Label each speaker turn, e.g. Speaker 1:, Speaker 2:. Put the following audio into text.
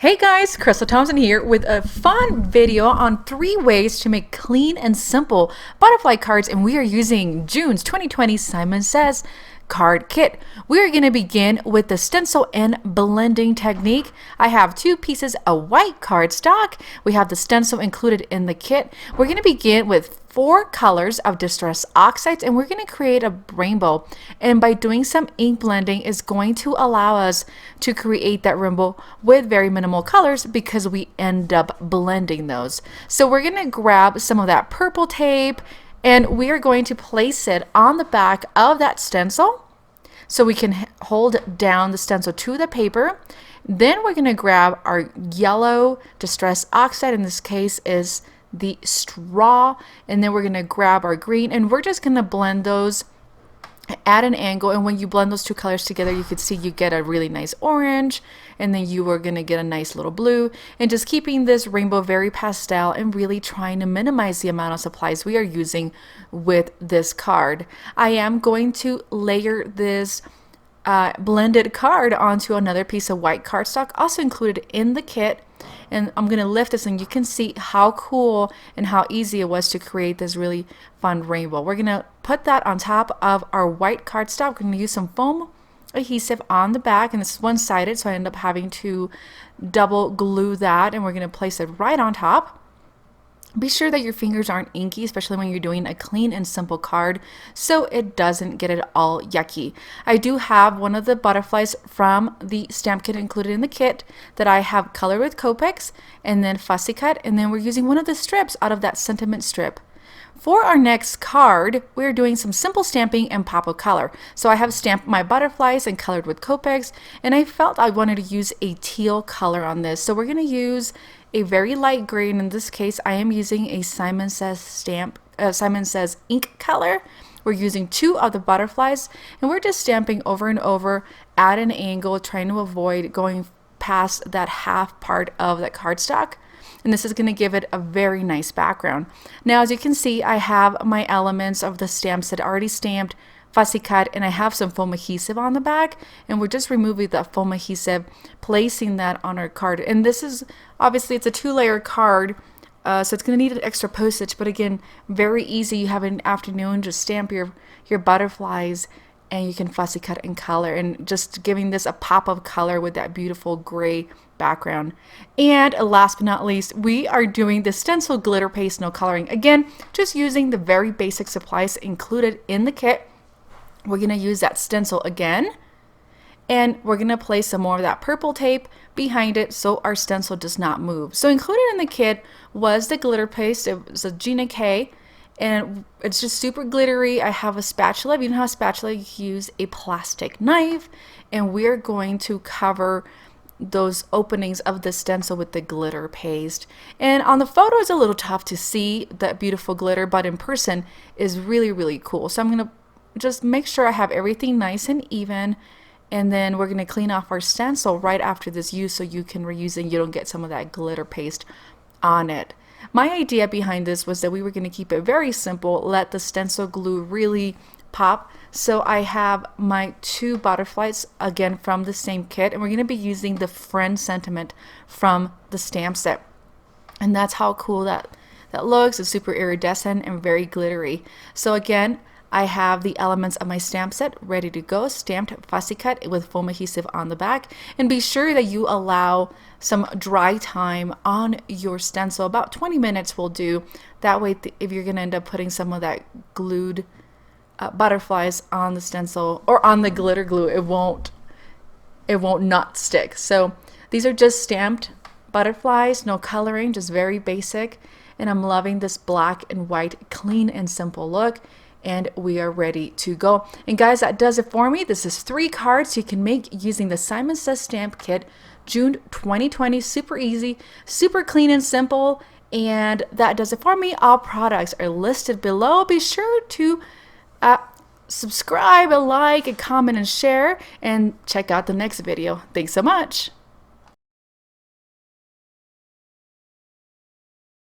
Speaker 1: Hey guys, hicrystalthompson here with a fun video on 3 ways to make clean and simple butterfly cards, and we are using June's 2020 Simon Says card kit. We are going to begin with the stencil and blending technique. I have 2 pieces of white cardstock. We have the stencil included in the kit. We're going to begin with 4 colors of distress oxides, and we're going to create a rainbow, and by doing some ink blending is going to allow us to create that rainbow with very minimal colors because we end up blending those. So we're going to grab some of that purple tape and we are going to place it on the back of that stencil so we can hold down the stencil to the paper. Then we're going to grab our yellow distress oxide, in this case is the straw, and then we're going to grab our green and we're just going to blend those at an angle. And when you blend those 2 colors together, you can see you get a really nice orange, and then you are going to get a nice little blue, and just keeping this rainbow very pastel and really trying to minimize the amount of supplies we are using with this card. I am going to layer this blended card onto another piece of white cardstock also included in the kit, and I'm going to lift this and you can see how cool and how easy it was to create this really fun rainbow. We're going to put that on top of our white cardstock. We're going to use some foam adhesive on the back, and it's one-sided, so I end up having to double glue that, and we're going to place it right on top. Be sure that your fingers aren't inky, especially when you're doing a clean and simple card, so it doesn't get it all yucky. I do have one of the butterflies from the stamp kit included in the kit that I have colored with Copics and then fussy cut, and then we're using one of the strips out of that sentiment strip. For our next card, we're doing some simple stamping and pop of color. So I have stamped my butterflies and colored with Copics, and I felt I wanted to use a teal color on this. So we're going to use a very light gray, and in this case I am using a Simon Says Simon Says ink color. We're using 2 of the butterflies, and we're just stamping over and over at an angle, trying to avoid going past that half part of that cardstock. And this is going to give it a very nice background. Now, as you can see, I have my elements of the stamps that are already stamped, fussy cut, and I have some foam adhesive on the back, and we're just removing that foam adhesive, placing that on our card. And this is obviously, it's a 2-layer card, so it's going to need an extra postage, but again, very easy. You have an afternoon, just stamp your butterflies, and you can fussy cut and color, and just giving this a pop of color with that beautiful gray background. And last but not least, we are doing the stencil glitter paste, no coloring. Again, just using the very basic supplies included in the kit. We're going to use that stencil again, and we're going to place some more of that purple tape behind it so our stencil does not move. So included in the kit was the glitter paste. It was a Gina K, and it's just super glittery. I have a spatula. If you don't have a spatula, you can use a plastic knife, and we're going to cover those openings of the stencil with the glitter paste. And on the photo it's a little tough to see that beautiful glitter, but in person is really cool. So I'm going to just make sure I have everything nice and even, and then we're going to clean off our stencil right after this use so you can reuse it and you don't get some of that glitter paste on it. My idea behind this was that we were going to keep it very simple, let the stencil glue really pop. So I have my 2 butterflies again from the same kit, and we're going to be using the friend sentiment from the stamp set, and that's how cool that looks. It's super iridescent and very glittery. So again, I have the elements of my stamp set ready to go, stamped, fussy cut with foam adhesive on the back, and be sure that you allow some dry time on your stencil. About 20 minutes will do. That way, if you're going to end up putting some of that glued butterflies on the stencil or on the glitter glue, it won't not stick. So these are just stamped butterflies, no coloring, just very basic, and I'm loving this black and white clean and simple look, and we are ready to go. And guys, that does it for me. This is 3 cards you can make using the Simon Says stamp kit, June 2020. Super easy, super clean and simple, and that does it for me. All products are listed below. Be sure to subscribe, like, and comment, and share, and check out the next video. Thanks so much.